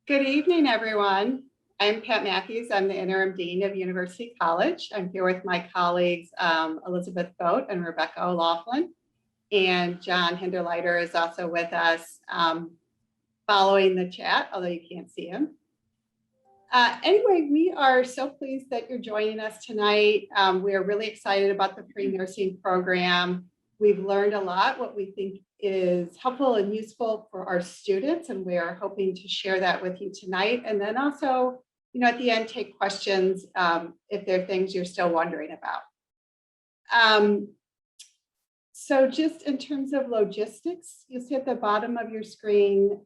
Good evening, everyone. I'm Pat Matthews. I'm the interim dean of University College. I'm here with my colleagues, Elizabeth Boat and Rebecca O'Laughlin. And John Hinderleiter is also with us following the chat, although you can't see him. Anyway, we are so pleased that you're joining us tonight. We are really excited about the pre-nursing program. We've learned a lot, what we think is helpful and useful for our students, and we are hoping to share that with you tonight. And then also, at the end, take questions if there are things you're still wondering about. So just in terms of logistics, you'll see at the bottom of your screen,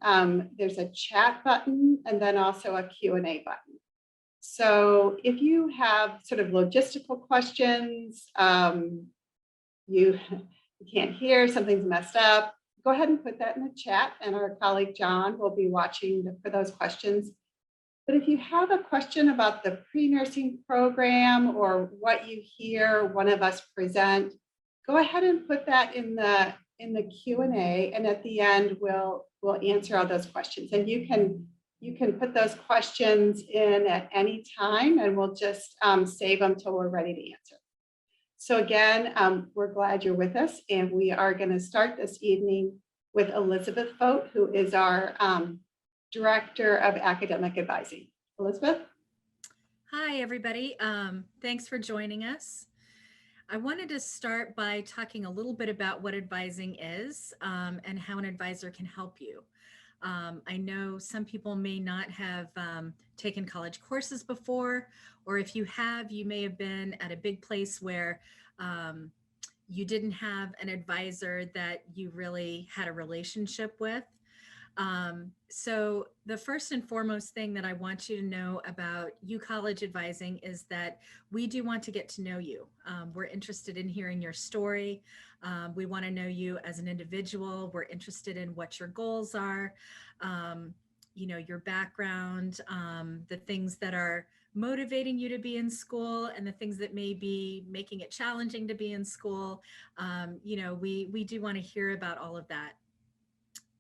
there's a chat button and then also a Q&A button. So if you have sort of logistical questions, you can't hear, something's messed up, go ahead and put that in the chat and our colleague John will be watching for those questions. But if you have a question about the pre-nursing program or what you hear one of us present, go ahead and put that in the Q&A, and at the end we'll answer all those questions. And you can put those questions in at any time, and we'll just save them till we're ready to answer. So again, we're glad you're with us, and we are going to start this evening with Elizabeth Boat, who is our Director of Academic Advising. Elizabeth? Hi, everybody. Thanks for joining us. I wanted to start by talking a little bit about what advising is and how an advisor can help you. I know some people may not have taken college courses before, or if you have, you may have been at a big place where you didn't have an advisor that you really had a relationship with. So the first and foremost thing that I want you to know about college advising is that we do want to get to know you. We're interested in hearing your story. We want to know you as an individual. We're interested in what your goals are, your background, the things that are motivating you to be in school and the things that may be making it challenging to be in school. We do want to hear about all of that.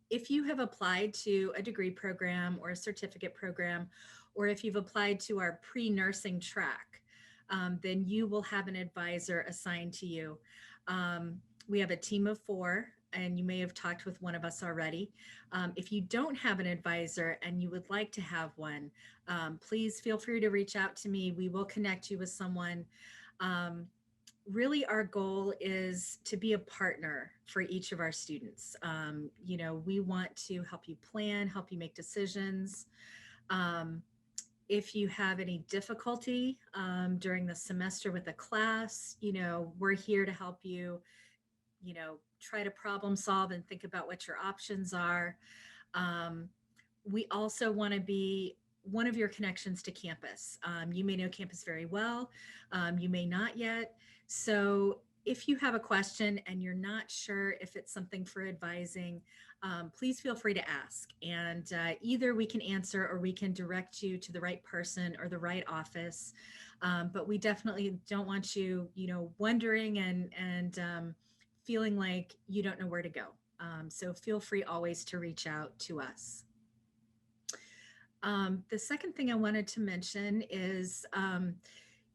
If you have applied to a degree program or a certificate program, or if you've applied to our pre-nursing track, then you will have an advisor assigned to you. We have a team of 4, and you may have talked with one of us already. If you don't have an advisor and you would like to have one, please feel free to reach out to me. We will connect you with someone. Really, our goal is to be a partner for each of our students. We want to help you plan, help you make decisions. If you have any difficulty during the semester with a class, we're here to help you, try to problem solve and think about what your options are. We also want to be one of your connections to campus. You may know campus very well. You may not yet. So if you have a question and you're not sure if it's something for advising, please feel free to ask. And either we can answer or we can direct you to the right person or the right office. But we definitely don't want you, wondering and feeling like you don't know where to go. So feel free always to reach out to us. The second thing I wanted to mention is,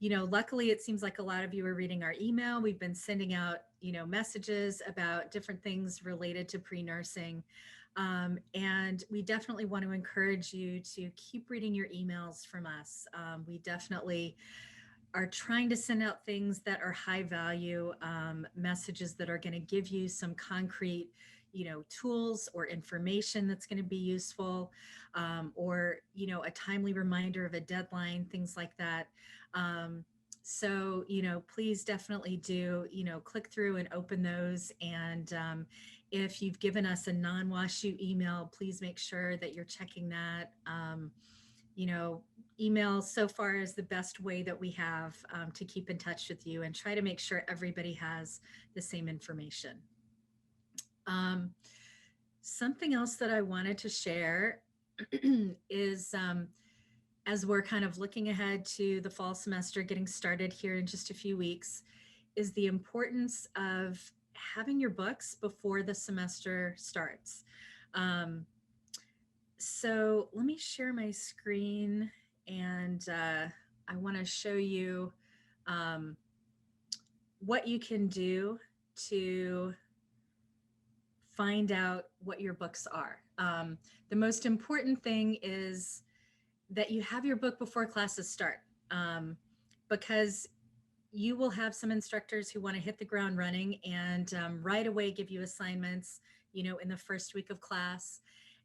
luckily it seems like a lot of you are reading our email. We've been sending out, messages about different things related to pre-nursing. And we definitely want to encourage you to keep reading your emails from us. We definitely are trying to send out things that are high value, messages that are going to give you some concrete tools or information that's going to be useful, or a timely reminder of a deadline, things like that. So please definitely do click through and open those. And if you've given us a non-WashU email, please make sure that you're checking that. Email so far is the best way that we have to keep in touch with you and try to make sure everybody has the same information. Something else that I wanted to share is, as we're kind of looking ahead to the fall semester getting started here in just a few weeks, is the importance of having your books before the semester starts. So let me share my screen, and I want to show you um, what you can do to find out what your books are. The most important thing is that you have your book before classes start, because you will have some instructors who want to hit the ground running and right away give you assignments, in the first week of class.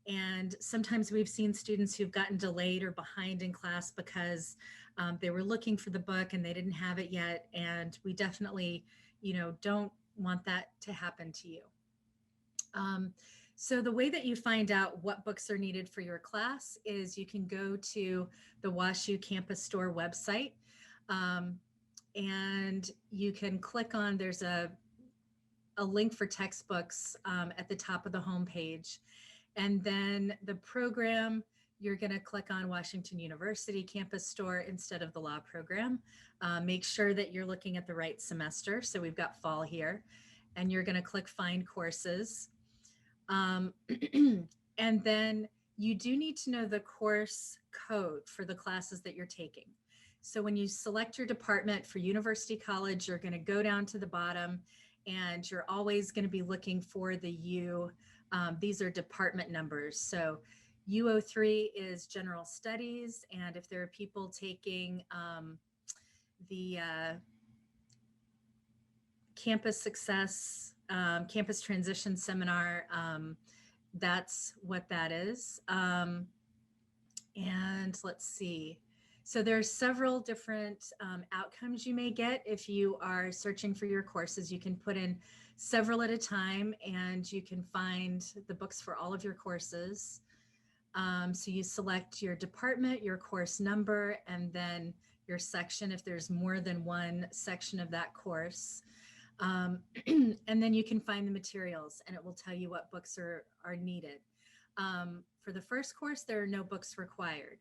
And sometimes we've seen students who've gotten delayed or behind in class because they were looking for the book and they didn't have it yet. And we definitely, don't want that to happen to you. Um, so the way that you find out what books are needed for your class is you can go to the WashU Campus Store website, um, and you can click on, there's a link for textbooks at the top of the homepage. And then the program, you're going to click on Washington University Campus Store instead of the law program. Make sure that you're looking at the right semester. So we've got fall here, and you're going to click Find Courses. Um, and then you do need to know the course code for the classes that you're taking. So when you select your department for University College, you're going to go down to the bottom and you're always going to be looking for the U. These are department numbers. So U03 is General Studies. And if there are people taking the Campus Success, Campus Transition Seminar, that's what that is. And let's see. So there are several different outcomes you may get if you are searching for your courses. You can put in several at a time and you can find the books for all of your courses. So you select your department, your course number, and then your section if there's more than one section of that course. And then you can find the materials and it will tell you what books are needed. For the first course, there are no books required.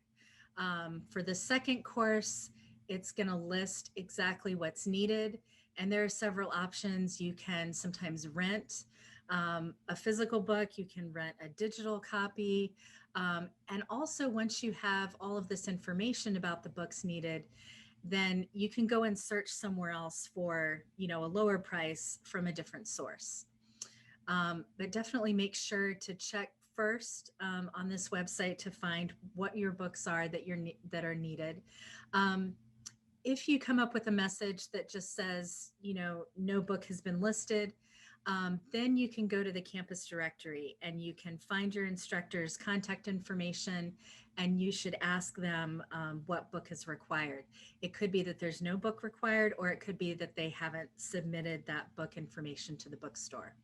For the second course, it's going to list exactly what's needed. And there are several options. You can sometimes rent a physical book, you can rent a digital copy. And also, once you have all of this information about the books needed, then you can go and search somewhere else for, a lower price from a different source. But definitely make sure to check first on this website to find what your books are that are needed. If you come up with a message that just says, no book has been listed, then you can go to the campus directory and you can find your instructor's contact information and you should ask them what book is required. It could be that there's no book required, or it could be that they haven't submitted that book information to the bookstore.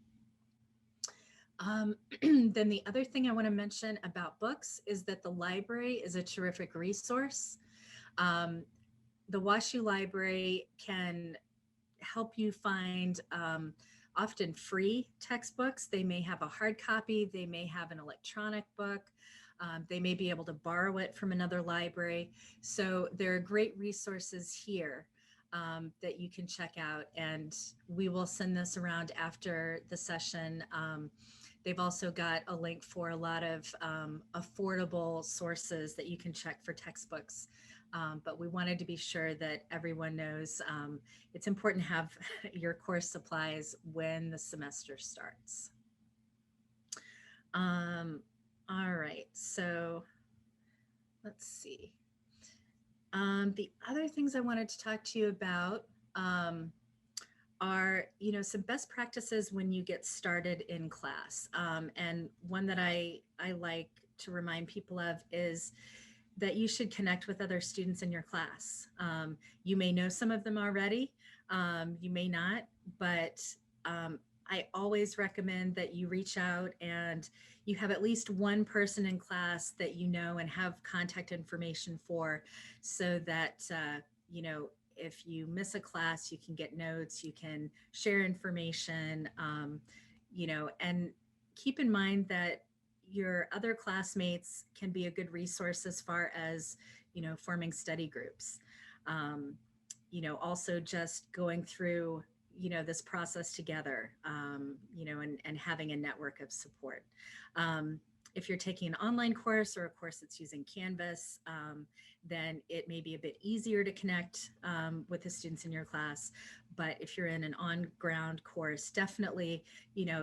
Then the other thing I want to mention about books is that the library is a terrific resource. The WashU Library can help you find often free textbooks. They may have a hard copy, they may have an electronic book, they may be able to borrow it from another library. So there are great resources here that you can check out, and we will send this around after the session. They've also got a link for a lot of affordable sources that you can check for textbooks. But we wanted to be sure that everyone knows it's important to have your course supplies when the semester starts. All right, so let's see. The other things I wanted to talk to you about are, some best practices when you get started in class. And one that I like to remind people of is that you should connect with other students in your class. You may know some of them already, you may not, but I always recommend that you reach out and you have at least one person in class that you know and have contact information for, so that, if you miss a class, you can get notes, you can share information, and keep in mind that your other classmates can be a good resource as far as, forming study groups. Also just going through, this process together, and having a network of support. If you're taking an online course or a course that's using Canvas, then it may be a bit easier to connect with the students in your class. But if you're in an on-ground course, definitely,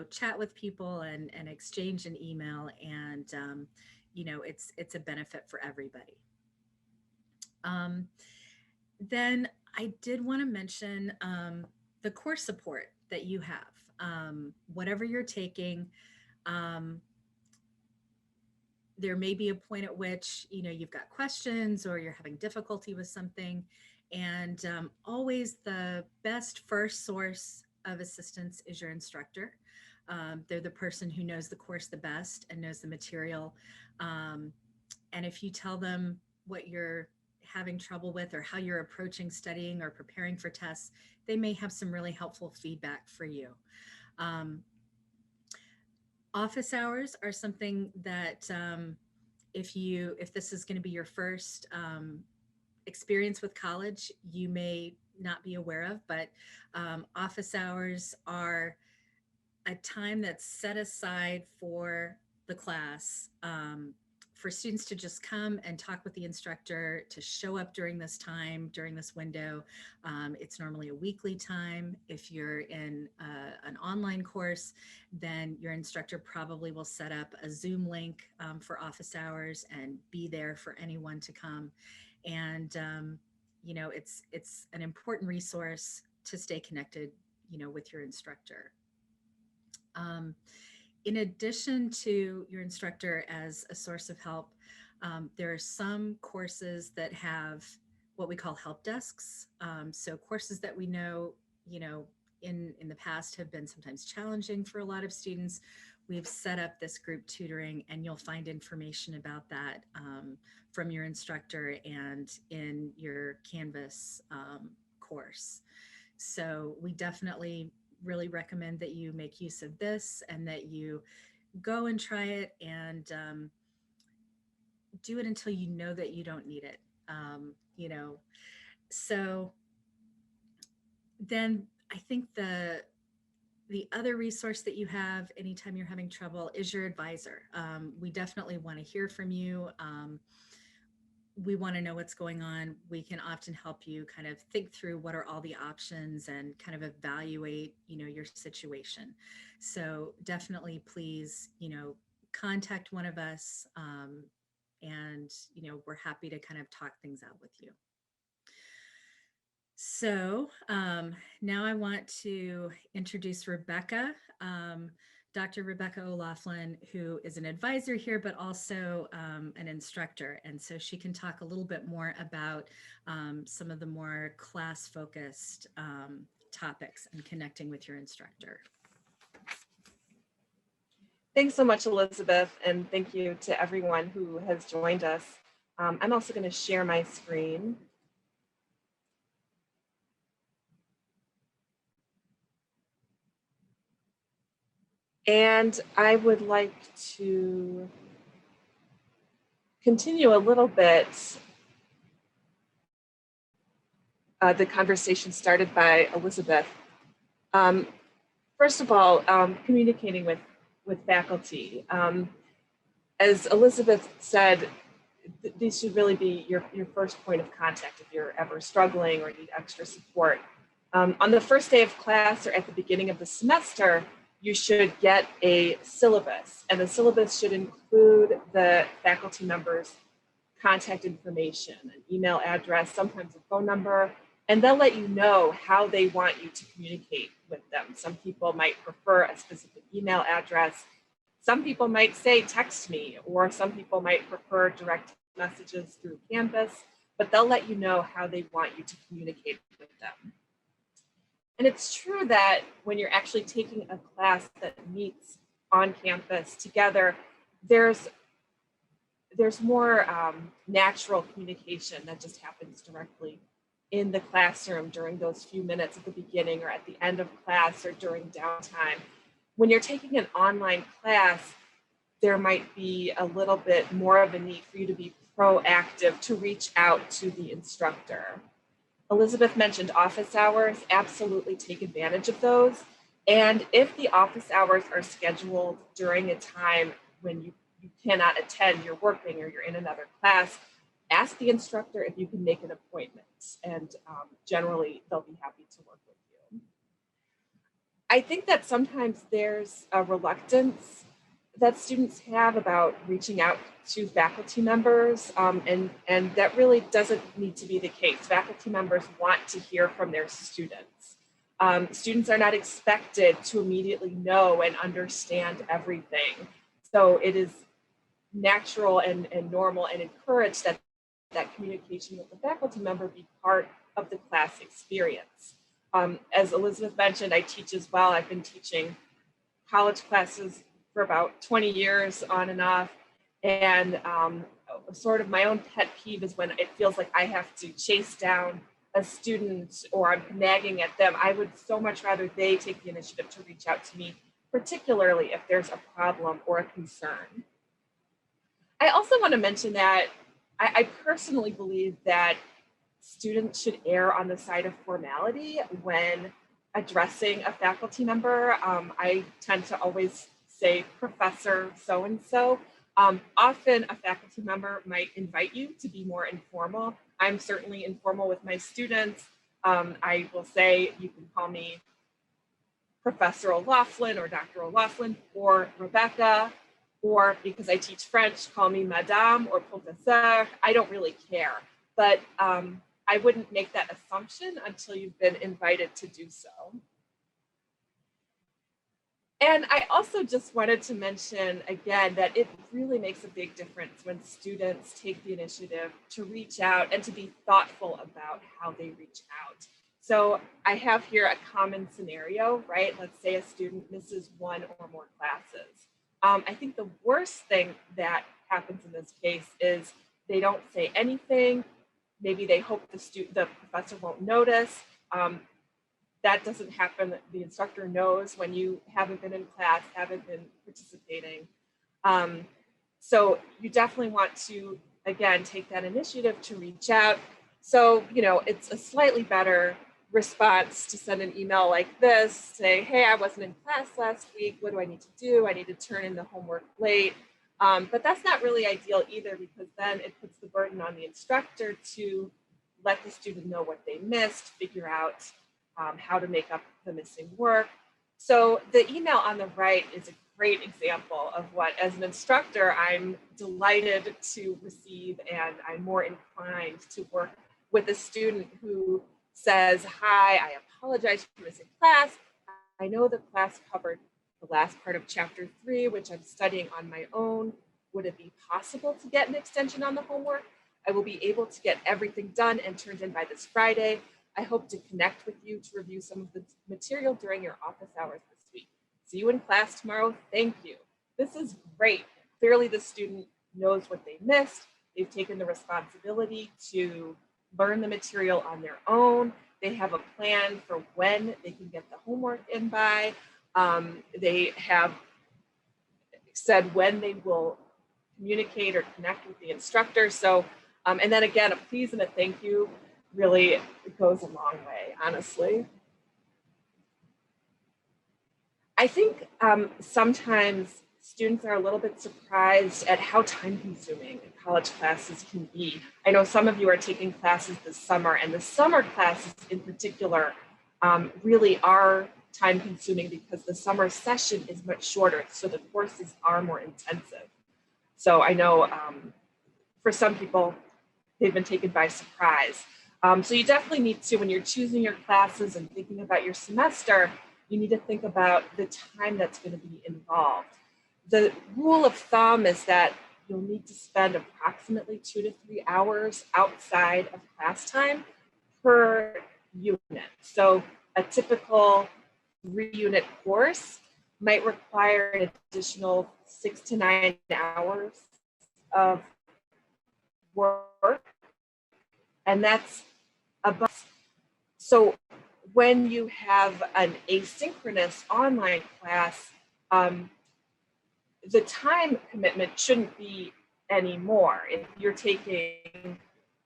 chat with people and exchange an email, and it's a benefit for everybody. Then I did want to mention the course support that you have. Whatever you're taking, there may be a point at which you've got questions or you're having difficulty with something, and always the best first source of assistance is your instructor. They're the person who knows the course the best and knows the material, and if you tell them what you're having trouble with or how you're approaching studying or preparing for tests, they may have some really helpful feedback for you. Office hours are something that if this is going to be your first experience with college, you may not be aware of, but office hours are a time that's set aside for the class, for students to just come and talk with the instructor, to show up during this time, during this window. It's normally a weekly time. If you're in an online course, then your instructor probably will set up a Zoom link for office hours and be there for anyone to come. And it's an important resource to stay connected, with your instructor. In addition to your instructor as a source of help, there are some courses that have what we call help desks. So courses that we know, in the past have been sometimes challenging for a lot of students. We've set up this group tutoring, and you'll find information about that from your instructor and in your Canvas course. So we definitely really recommend that you make use of this and that you go and try it, and do it until you know that you don't need it. So then I think the other resource that you have anytime you're having trouble is your advisor. We definitely want to hear from you. We want to know what's going on. We can often help you kind of think through what are all the options and kind of evaluate, your situation. So definitely please, contact one of us, and, we're happy to kind of talk things out with you. So now I want to introduce Rebecca, Dr. Rebecca O'Laughlin, who is an advisor here, but also an instructor. And so she can talk a little bit more about some of the more class-focused topics and connecting with your instructor. Thanks so much, Elizabeth, and thank you to everyone who has joined us. I'm also going to share my screen. And I would like to continue a little bit the conversation started by Elizabeth. First of all, communicating with faculty. As Elizabeth said, these should really be your first point of contact if you're ever struggling or need extra support. On the first day of class or at the beginning of the semester, you should get a syllabus, and the syllabus should include the faculty member's contact information, an email address, sometimes a phone number, and they'll let you know how they want you to communicate with them. Some people might prefer a specific email address. Some people might say, text me, or some people might prefer direct messages through Canvas, but they'll let you know how they want you to communicate with them. And it's true that when you're actually taking a class that meets on campus together, there's more natural communication that just happens directly in the classroom during those few minutes at the beginning or at the end of class or during downtime. When you're taking an online class, there might be a little bit more of a need for you to be proactive, to reach out to the instructor. Elizabeth mentioned office hours. Absolutely take advantage of those. And if the office hours are scheduled during a time when you you cannot attend, you're working or you're in another class, ask the instructor if you can make an appointment, and generally they'll be happy to work with you. I think that sometimes there's a reluctance that students have about reaching out to faculty members, and that really doesn't need to be the case. Faculty members want to hear from their students. Students are not expected to immediately know and understand everything. So it is natural and normal and encouraged that communication with the faculty member be part of the class experience. As Elizabeth mentioned, I teach as well. I've been teaching college classes for about 20 years on and off. And sort of my own pet peeve is when it feels like I have to chase down a student or I'm nagging at them. I would so much rather they take the initiative to reach out to me, particularly if there's a problem or a concern. I also want to mention that I personally believe that students should err on the side of formality when addressing a faculty member. I tend to always say Professor so-and-so. Often a faculty member might invite you to be more informal. I'm certainly informal with my students. I will say, you can call me Professor O'Laughlin or Dr. O'Laughlin or Rebecca, or because I teach French, call me Madame or Professeur. I don't really care, but I wouldn't make that assumption until you've been invited to do so. And I also just wanted to mention again that it really makes a big difference when students take the initiative to reach out and to be thoughtful about how they reach out. So I have here a common scenario, right? Let's say a student misses one or more classes. I think the worst thing that happens in this case is they don't say anything. Maybe they hope the professor won't notice. That doesn't happen. The instructor knows when you haven't been in class, haven't been participating. So you definitely want to, again, take that initiative to reach out. So, it's a slightly better response to send an email like this, say, hey, I wasn't in class last week. What do I need to do? I need to turn in the homework late. But that's not really ideal either, because then it puts the burden on the instructor to let the student know what they missed, figure out how to make up the missing work. So the email on the right is a great example of what, as an instructor, I'm delighted to receive, and I'm more inclined to work with a student who says, hi, I apologize for missing class. I know the class covered the last part of chapter 3, which I'm studying on my own. Would it be possible to get an extension on the homework? I will be able to get everything done and turned in by this Friday. I hope to connect with you to review some of the material during your office hours this week. See you in class tomorrow. Thank you. This is great. Clearly the student knows what they missed. They've taken the responsibility to learn the material on their own. They have a plan for when they can get the homework in by. They have said when they will communicate or connect with the instructor. So, and then again, a please and a thank you really goes a long way, honestly. I think sometimes students are a little bit surprised at how time-consuming college classes can be. I know some of you are taking classes this summer, and the summer classes in particular really are time-consuming because the summer session is much shorter, so the courses are more intensive. So I know for some people, they've been taken by surprise. So you definitely need to, when you're choosing your classes and thinking about your semester, you need to think about the time that's going to be involved. The rule of thumb is that you'll need to spend approximately 2 to 3 hours outside of class time per unit. So a typical 3-unit course might require an additional 6 to 9 hours of work, and that's about. So when you have an asynchronous online class, the time commitment shouldn't be any more. If you're taking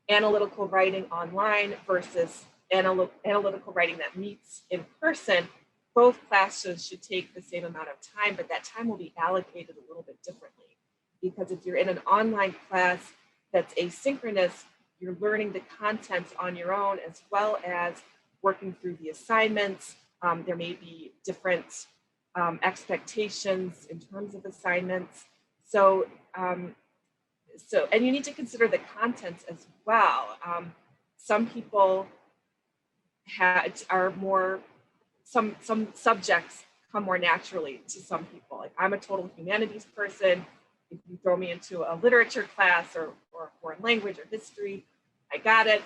analytical writing online versus analytical writing that meets in person, both classes should take the same amount of time, but that time will be allocated a little bit differently because if you're in an online class that's asynchronous, you're learning the content on your own as well as working through the assignments. There may be different expectations in terms of assignments. So, and you need to consider the contents as well. Some people some subjects come more naturally to some people. Like I'm a total humanities person. If you throw me into a literature class or foreign language or history, I got it.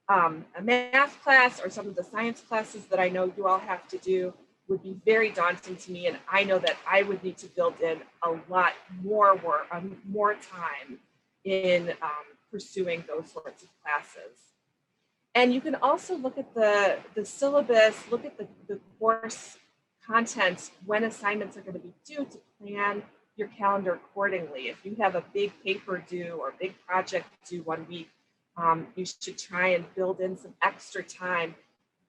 A math class or some of the science classes that I know you all have to do would be very daunting to me. And I know that I would need to build in a lot more work, more time in pursuing those sorts of classes. And you can also look at the syllabus, look at the course content when assignments are going to be due to plan your calendar accordingly. If you have a big paper due or a big project due one week, you should try and build in some extra time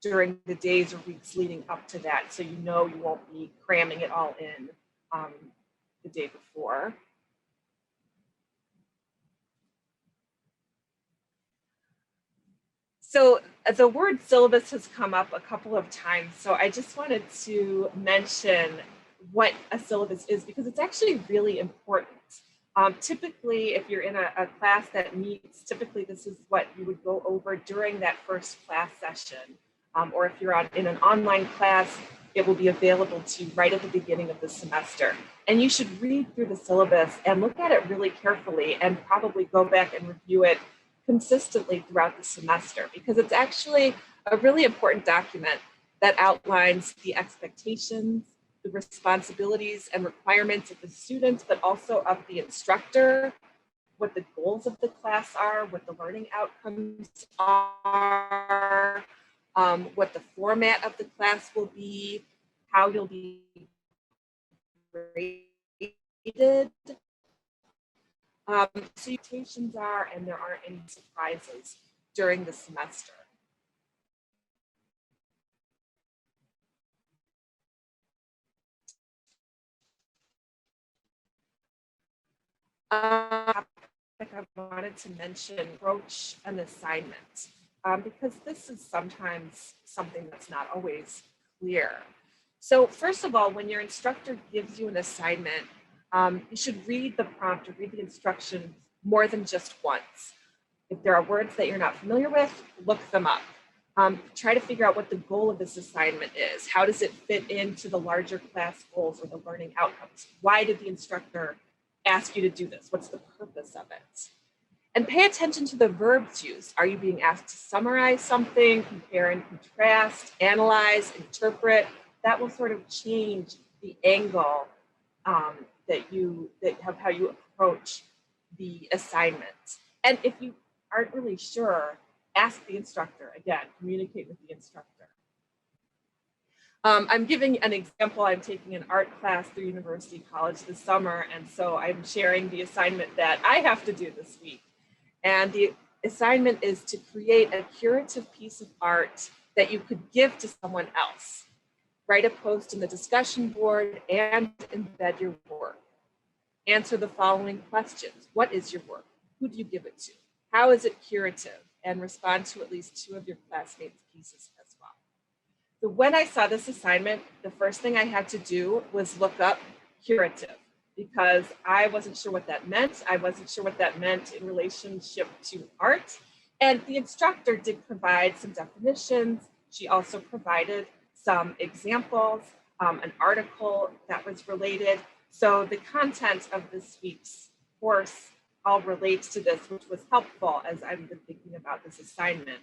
during the days or weeks leading up to that, so you know you won't be cramming it all in the day before. So the word syllabus has come up a couple of times, so I just wanted to mention what a syllabus is because it's actually really important. Typically, if you're in a class that meets, typically this is what you would go over during that first class session. Or if you're in an online class, it will be available to you right at the beginning of the semester. And you should read through the syllabus and look at it really carefully and probably go back and review it consistently throughout the semester because it's actually a really important document that outlines the expectations, the responsibilities and requirements of the students, but also of the instructor, what the goals of the class are, what the learning outcomes are, what the format of the class will be, how you'll be graded, expectations are, and there aren't any surprises during the semester. I wanted to mention approach an assignment because this is sometimes something that's not always clear. So first of all, when your instructor gives you an assignment, you should read the prompt or read the instructions more than just once. If there are words that you're not familiar with, look them up. Try to figure out what the goal of this assignment is. How does it fit into the larger class goals or the learning outcomes? Why did the instructor ask you to do this? What's the purpose of it? And pay attention to the verbs used. Are you being asked to summarize something, compare and contrast, analyze, interpret? That will sort of change the angle how you approach the assignment. And if you aren't really sure, ask the instructor. Again, communicate with the instructor. I'm giving an example. I'm taking an art class through University College this summer, and so I'm sharing the assignment that I have to do this week. And the assignment is to create a curative piece of art that you could give to someone else. Write a post in the discussion board and embed your work. Answer the following questions. What is your work? Who do you give it to? How is it curative? And respond to at least 2 of your classmates' pieces as well. So when I saw this assignment, the first thing I had to do was look up curative because I wasn't sure what that meant. I wasn't sure what that meant in relationship to art. And the instructor did provide some definitions. She also provided some examples, an article that was related. So the content of this week's course all relates to this, which was helpful as I've been thinking about this assignment.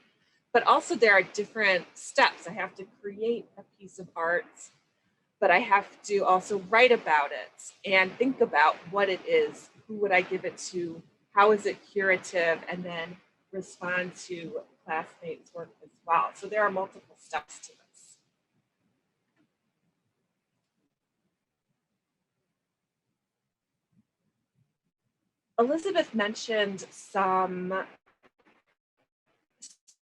But also there are different steps. I have to create a piece of art, but I have to also write about it and think about what it is, who would I give it to, how is it curative, and then respond to classmates' work as well. So there are multiple steps to this. Elizabeth mentioned some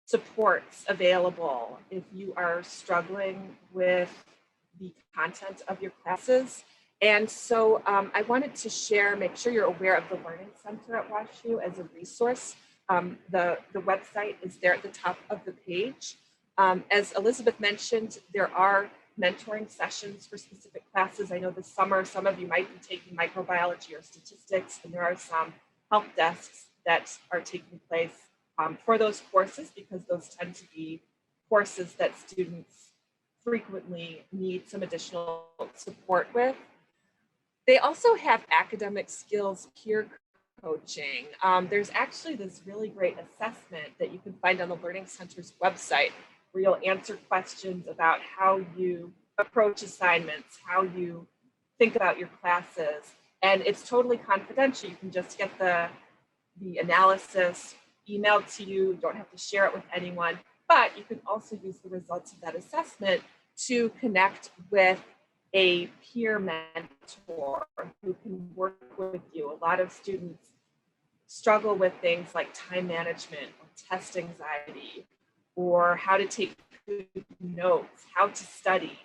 supports available if you are struggling with the content of your classes. And so I wanted to share, make sure you're aware of the Learning Center at WashU as a resource. The website is there at the top of the page. As Elizabeth mentioned, there are mentoring sessions for specific classes. I know this summer, some of you might be taking microbiology or statistics, and there are some help desks that are taking place for those courses, because those tend to be courses that students frequently need some additional support with. They also have academic skills peer coaching. There's actually this really great assessment that you can find on the Learning Center's website, where you'll answer questions about how you approach assignments, how you think about your classes, and it's totally confidential. You can just get the analysis emailed to you. You don't have to share it with anyone, but you can also use the results of that assessment to connect with a peer mentor who can work with you. A lot of students struggle with things like time management or test anxiety, or how to take good notes, how to study.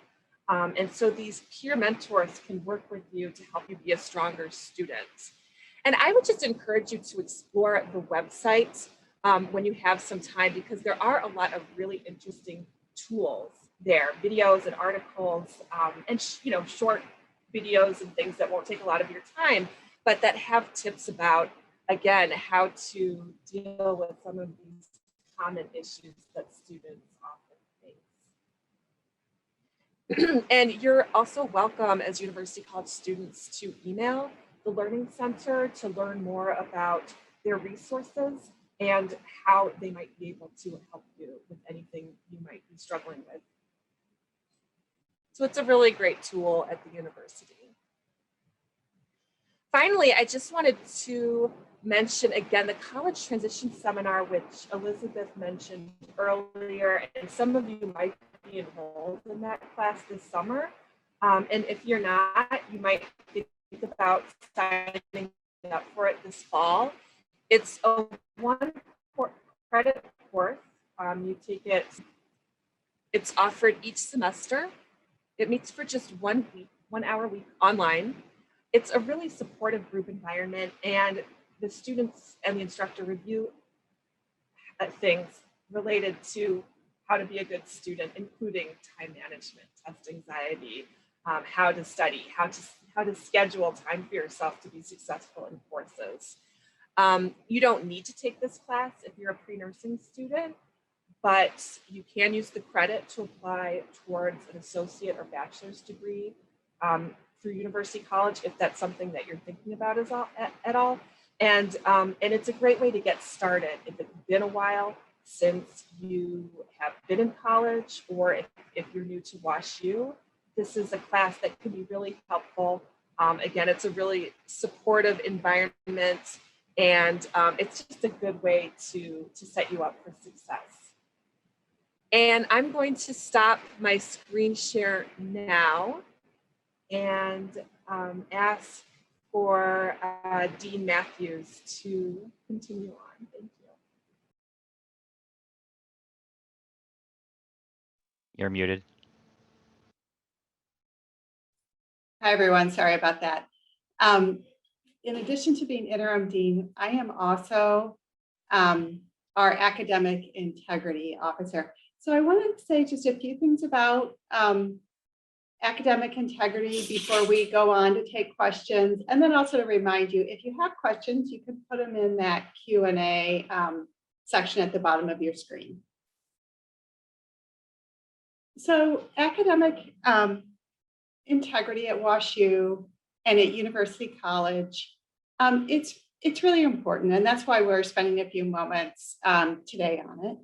And so these peer mentors can work with you to help you be a stronger student. And I would just encourage you to explore the website when you have some time, because there are a lot of really interesting tools there, videos and articles, and short videos and things that won't take a lot of your time, but that have tips about, again, how to deal with some of these common issues that students often face. And you're also welcome as University College students to email the Learning Center to learn more about their resources and how they might be able to help you with anything you might be struggling with. So it's a really great tool at the university. Finally, I just wanted to mention again the College Transition Seminar, which Elizabeth mentioned earlier, and some of you might be enrolled in that class this summer. And if you're not, you might think about signing up for it this fall. It's a 1 credit course. You take it, it's offered each semester. It meets for just 1 week, 1 hour a week online. It's a really supportive group environment, and the students and the instructor review things related to how to be a good student, including time management, test anxiety, how to study, how to schedule time for yourself to be successful in courses. You don't need to take this class if you're a pre-nursing student, but you can use the credit to apply towards an associate or bachelor's degree through University College, if that's something that you're thinking about at all. And it's a great way to get started. If it's been a while since you have been in college, or if you're new to WashU, this is a class that can be really helpful. Again, it's a really supportive environment, and it's just a good way to set you up for success. And I'm going to stop my screen share now and ask for Dean Matthews to continue on. Thank you. You're muted. Hi, everyone. Sorry about that. In addition to being interim dean, I am also our academic integrity officer. So I wanted to say just a few things about academic integrity before we go on to take questions, and then also to remind you, if you have questions, you can put them in that Q&A section at the bottom of your screen. So academic integrity at WashU and at University College, it's really important, and that's why we're spending a few moments today on it.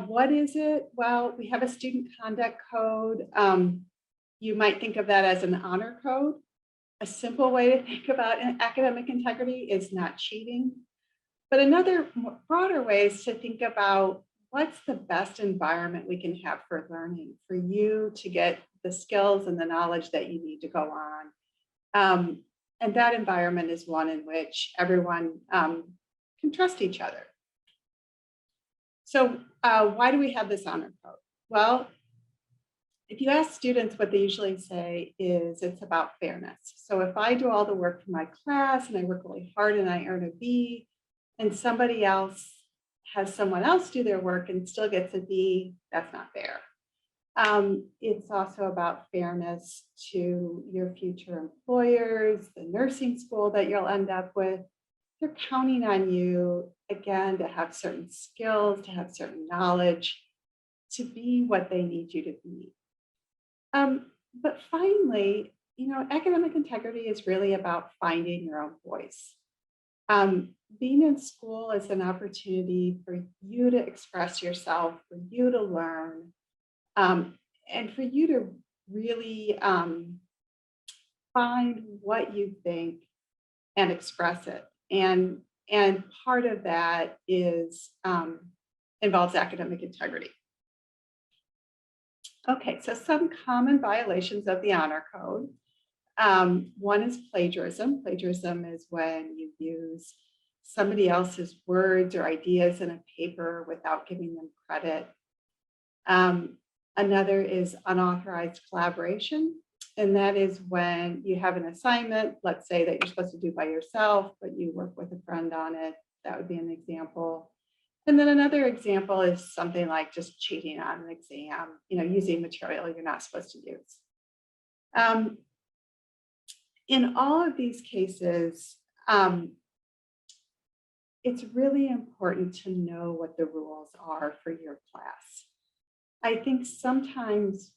What is it? Well, we have a student conduct code. You might think of that as an honor code. A simple way to think about academic integrity is not cheating. But another broader way is to think about what's the best environment we can have for learning, for you to get the skills and the knowledge that you need to go on. And that environment is one in which everyone can trust each other. So why do we have this honor code? Well, if you ask students, what they usually say is it's about fairness. So if I do all the work for my class and I work really hard and I earn a B, and somebody else has someone else do their work and still gets a B, that's not fair. It's also about fairness to your future employers, the nursing school that you'll end up with. They're counting on you, again, to have certain skills, to have certain knowledge, to be what they need you to be. But finally, academic integrity is really about finding your own voice. Being in school is an opportunity for you to express yourself, for you to learn, and for you to really find what you think and express it. And part of that is involves academic integrity. Okay, so some common violations of the honor code. One is plagiarism. Plagiarism is when you use somebody else's words or ideas in a paper without giving them credit. Another is unauthorized collaboration. And that is when you have an assignment, let's say that you're supposed to do by yourself, but you work with a friend on it. That would be an example. And then another example is something like just cheating on an exam, using material you're not supposed to use. In all of these cases, it's really important to know what the rules are for your class. I think sometimes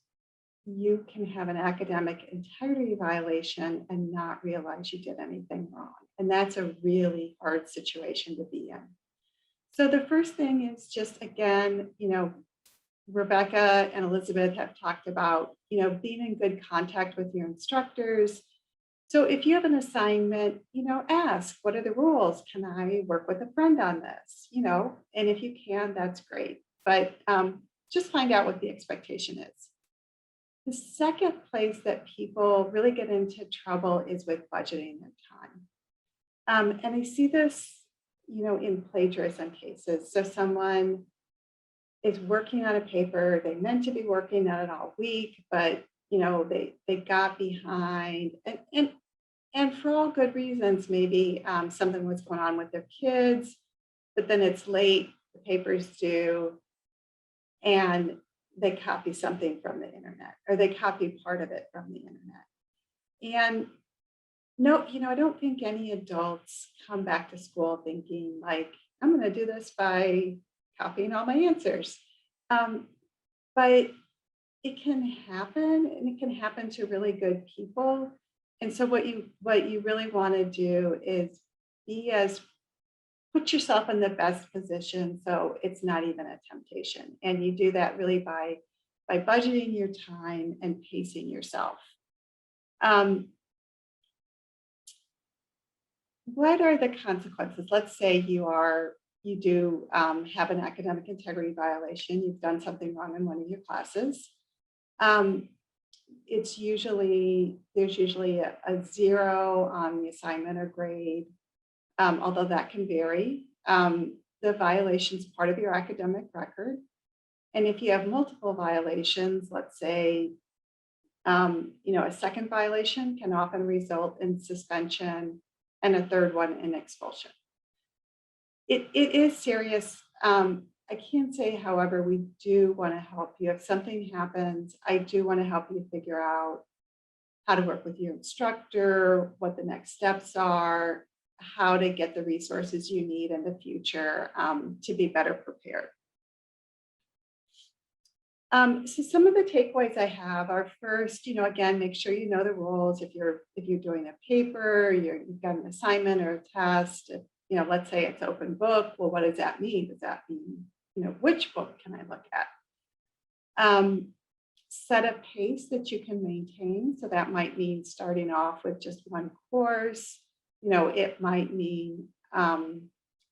you can have an academic integrity violation and not realize you did anything wrong. And that's a really hard situation to be in. So the first thing is just, again, Rebecca and Elizabeth have talked about, being in good contact with your instructors. So if you have an assignment, ask, what are the rules? Can I work with a friend on this? And if you can, that's great. But just find out what the expectation is. The second place that people really get into trouble is with budgeting their time. And I see this, in plagiarism cases. So someone is working on a paper, they meant to be working on it all week, but they got behind, and for all good reasons. Maybe something was going on with their kids, but then it's late, the paper's due, and they copy something from the internet, or they copy part of it from the internet. And no, I don't think any adults come back to school thinking like, I'm going to do this by copying all my answers. But it can happen, and it can happen to really good people. And so what you really want to do is put yourself in the best position so it's not even a temptation. And you do that really by budgeting your time and pacing yourself. What are the consequences? Let's say you do have an academic integrity violation. You've done something wrong in one of your classes. There's usually a 0 on the assignment or grade, although that can vary. The violation is part of your academic record. And if you have multiple violations, let's say, a second violation can often result in suspension, and a third one in expulsion. It is serious. I can say, however, we do want to help you. If something happens, I do want to help you figure out how to work with your instructor, what the next steps are, how to get the resources you need in the future to be better prepared. So some of the takeaways I have are, first, again, make sure you know the rules. If you're doing a paper, you've got an assignment or a test, let's say it's open book. Well, what does that mean? Does that mean, which book can I look at? Set a pace that you can maintain. So that might mean starting off with just one course. It might mean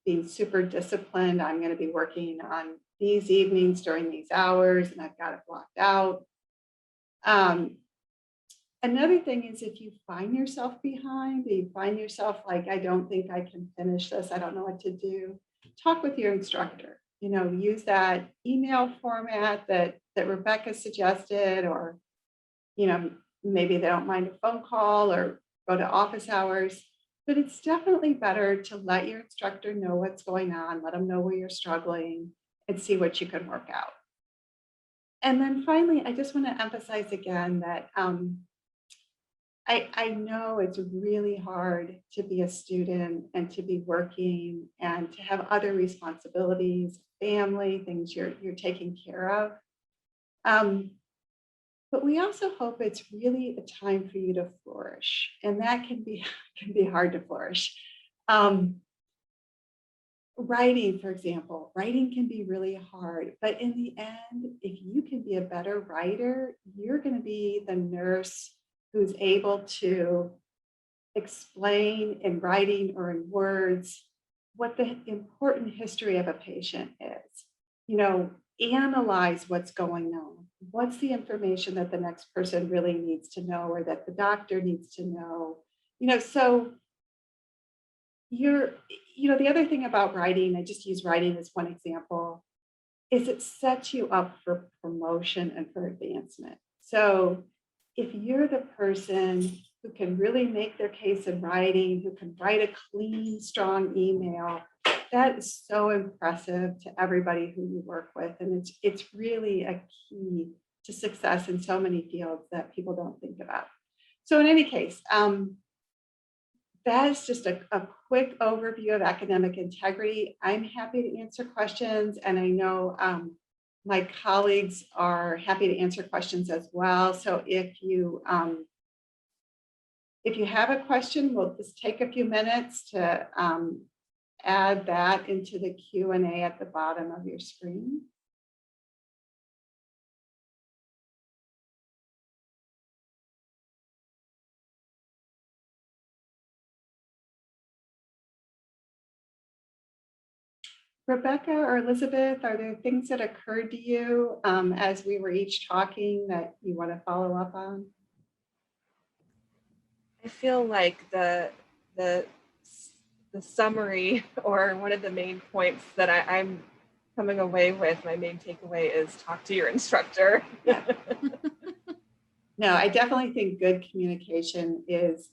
being super disciplined. I'm going to be working on these evenings during these hours, and I've got it blocked out. Another thing is, if you find yourself behind, you find yourself like, I don't think I can finish this, I don't know what to do, talk with your instructor. Use that email format that that Rebecca suggested, or, maybe they don't mind a phone call or go to office hours. But it's definitely better to let your instructor know what's going on, let them know where you're struggling, and see what you can work out. And then finally, I just want to emphasize again that I know it's really hard to be a student and to be working and to have other responsibilities, family, things you're taking care of. Um, but we also hope it's really a time for you to flourish, and that can be can be hard to flourish. Um, Writing, for example, writing can be really hard, but in the end, if you can be a better writer, you're going to be the nurse who's able to explain in writing or in words what the important history of a patient is. You know, analyze what's going on. What's the information that the next person really needs to know or that the doctor needs to know? So you're, the other thing about writing, I just use writing as one example, is it sets you up for promotion and for advancement. So if you're the person who can really make their case in writing, who can write a clean, strong email, that is so impressive to everybody who you work with. And it's really a key to success in so many fields that people don't think about. So in any case, that is just a quick overview of academic integrity. I'm happy to answer questions, and I know my colleagues are happy to answer questions as well. So if you have a question, we'll just take a few minutes to add that into the Q&A at the bottom of your screen. Rebecca or Elizabeth, are there things that occurred to you as we were each talking that you want to follow up on? I feel like the summary or one of the main points that I'm coming away with, my main takeaway is talk to your instructor. Yeah. No, I definitely think good communication is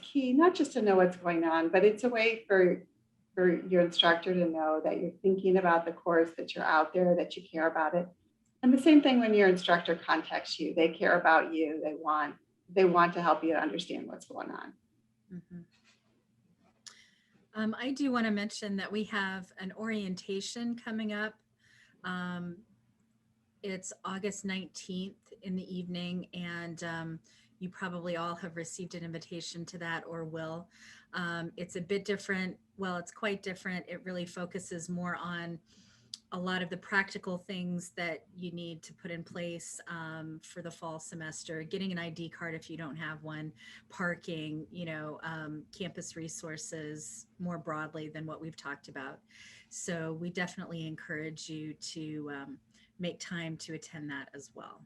key, not just to know what's going on, but it's a way for your instructor to know that you're thinking about the course, that you're out there, that you care about it. And the same thing when your instructor contacts you, they care about you. They want to help you to understand what's going on. Mm-hmm. I do want to mention that we have an orientation coming up. It's August 19th in the evening, and you probably all have received an invitation to that or will. It's a bit different. Well, it's quite different. It really focuses more on a lot of the practical things that you need to put in place for the fall semester, getting an ID card if you don't have one, parking, campus resources more broadly than what we've talked about. So we definitely encourage you to make time to attend that as well.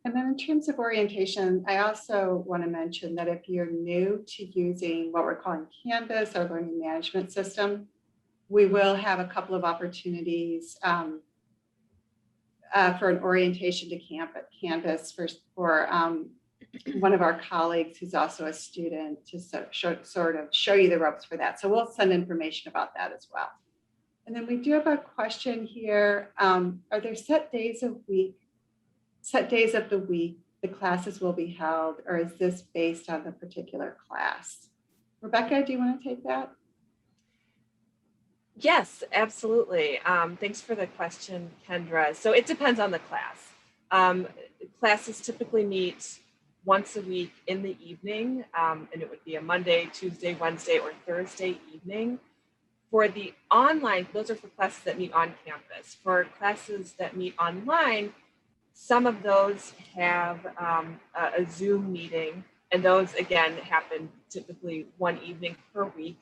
And then in terms of orientation, I also want to mention that if you're new to using what we're calling Canvas, our learning management system, we will have a couple of opportunities for an orientation to Canvas for one of our colleagues who's also a student to sort of show you the ropes for that. So we'll send information about that as well. And then we do have a question here. Are there set days of the week the classes will be held, or is this based on the particular class? Rebecca, do you want to take that? Yes, absolutely. Thanks for the question, Kendra. So it depends on the class. Classes typically meet once a week in the evening, and it would be a Monday, Tuesday, Wednesday, or Thursday evening. For the online, those are for classes that meet on campus. For classes that meet online, some of those have a Zoom meeting, and those again happen typically one evening per week.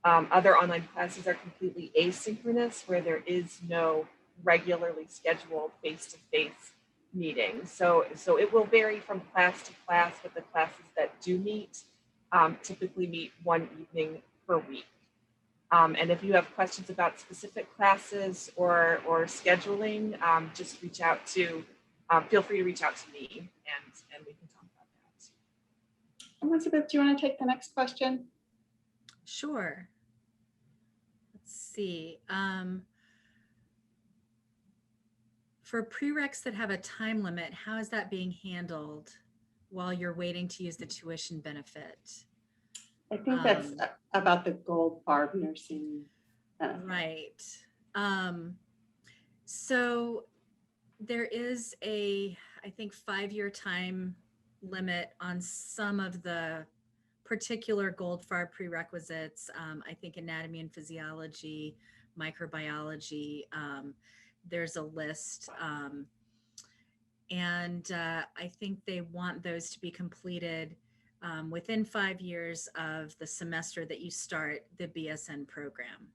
Other online classes are completely asynchronous, where there is no regularly scheduled face-to-face meeting. So it will vary from class to class, but the classes that do meet typically meet one evening per week. And if you have questions about specific classes or scheduling, just reach out to feel free to reach out to me and we can talk about that. Elizabeth, do you want to take the next question? Sure. Let's see. For prereqs that have a time limit, how is that being handled while you're waiting to use the tuition benefit? I think that's about the gold barb nursing benefit. Right. So there is a, I think, 5-year time limit on some of the particular gold FAR prerequisites. I think anatomy and physiology, microbiology, there's a list. I think they want those to be completed within 5 years of the semester that you start the BSN program.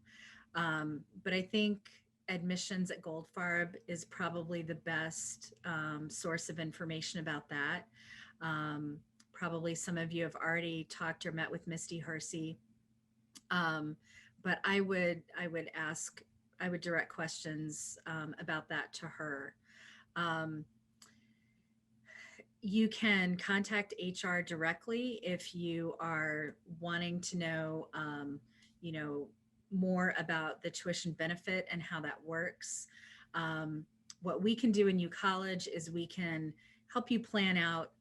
But I think admissions at Goldfarb is probably the best source of information about that. Probably some of you have already talked or met with Misty Hersey. But I would direct questions about that to her. You can contact HR directly if you are wanting to know, more about the tuition benefit and how that works. What we can do in UCollege is we can help you plan out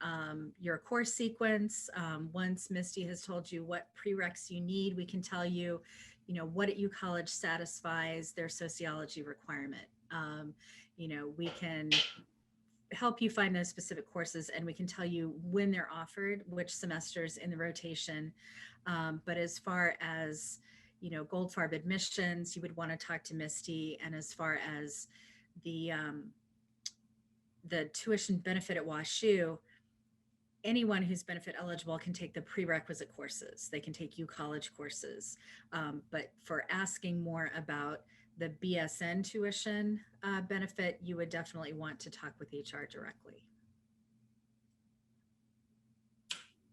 your course sequence. Once Misty has told you what prereqs you need, we can tell you, what at UCollege satisfies their sociology requirement. We can help you find those specific courses, and we can tell you when they're offered, which semesters in the rotation. But as far as Goldfarb admissions, you would want to talk to Misty. And as far as the tuition benefit at WashU, anyone who's benefit eligible can take the prerequisite courses. They can take UCollege courses. But for asking more about the BSN tuition benefit, you would definitely want to talk with HR directly.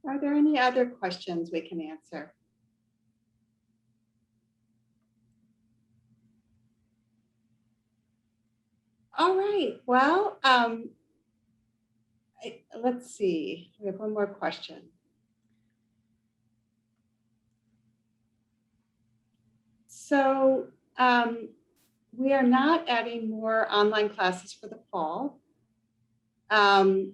Are there any other questions we can answer? All right, well, let's see, we have one more question. So we are not adding more online classes for the fall. I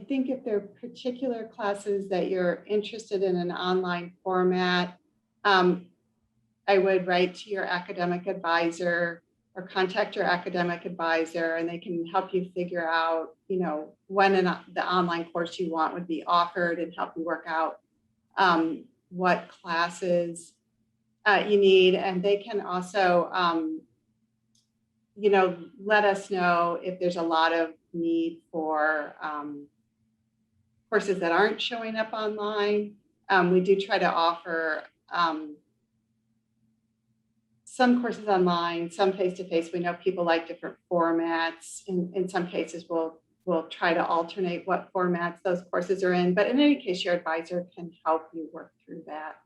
think if there are particular classes that you're interested in an online format, I would write to your academic advisor or contact your academic advisor, and they can help you figure out, when the online course you want would be offered and help you work out what classes you need. And they can also, let us know if there's a lot of need for courses that aren't showing up online. We do try to offer some courses online, some face-to-face. We know people like different formats. In some cases, we'll try to alternate what formats those courses are in. But in any case, your advisor can help you work through that.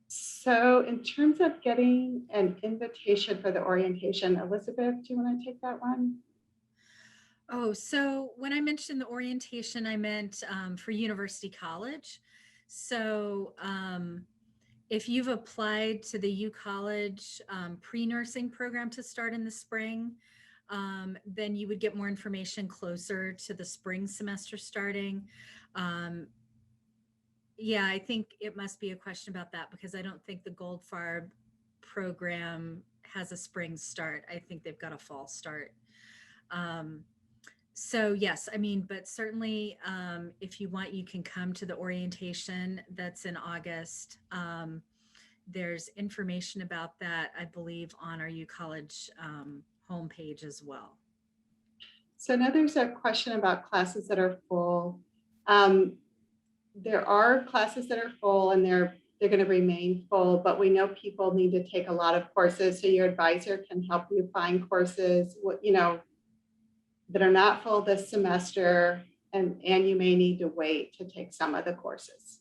So in terms of getting an invitation for the orientation, Elizabeth, do you want to take that one? Oh, so when I mentioned the orientation, I meant for University College. So if you've applied to the UCollege pre-nursing program to start in the spring, then you would get more information closer to the spring semester starting. Yeah, I think it must be a question about that, because I don't think the Goldfarb program has a spring start. I think they've got a fall start. So yes, but certainly if you want, you can come to the orientation that's in August. There's information about that, I believe, on our UCollege homepage as well. So now there's a question about classes that are full. There are classes that are full, and they're going to remain full, but we know people need to take a lot of courses. So your advisor can help you find courses, that are not full this semester, and you may need to wait to take some of the courses.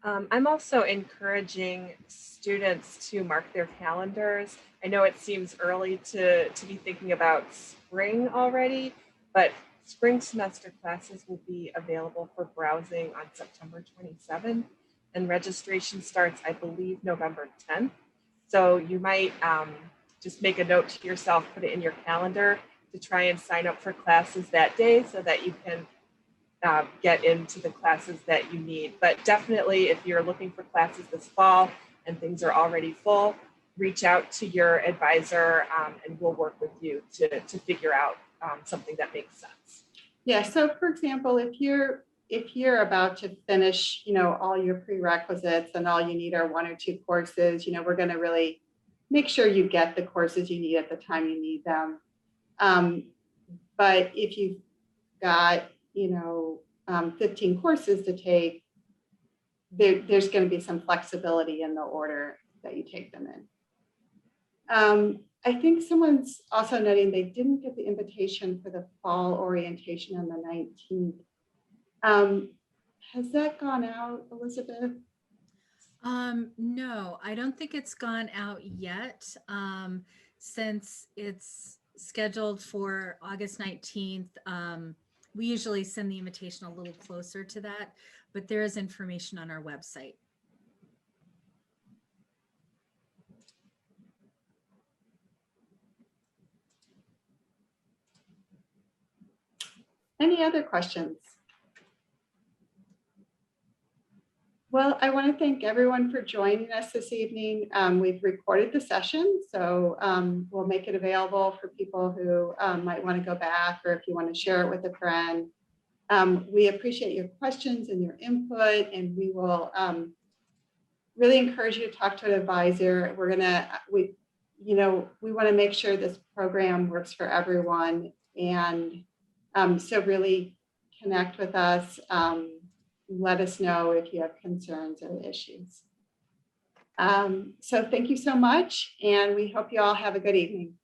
I'm also encouraging students to mark their calendars. I know it seems early to be thinking about spring already, but spring semester classes will be available for browsing on September 27th, and registration starts, I believe, November 10th. So you might just make a note to yourself, put it in your calendar to try and sign up for classes that day so that you can get into the classes that you need. But definitely, if you're looking for classes this fall and things are already full, reach out to your advisor and we'll work with you to figure out something that makes sense. Yeah, so for example, if you're about to finish, all your prerequisites and all you need are 1 or 2 courses, we're going to really make sure you get the courses you need at the time you need them. But if you've got, 15 courses to take, there's going to be some flexibility in the order that you take them in. I think someone's also noting they didn't get the invitation for the fall orientation on the 19th. Has that gone out, Elizabeth? No, I don't think it's gone out yet. Since it's scheduled for August 19th. We usually send the invitation a little closer to that, but there is information on our website. Any other questions? Well, I want to thank everyone for joining us this evening. We've recorded the session, so we'll make it available for people who might want to go back, or if you want to share it with a friend. We appreciate your questions and your input, and we will really encourage you to talk to an advisor. We want to make sure this program works for everyone, and so really connect with us. Let us know if you have concerns or issues. So thank you so much, and we hope you all have a good evening.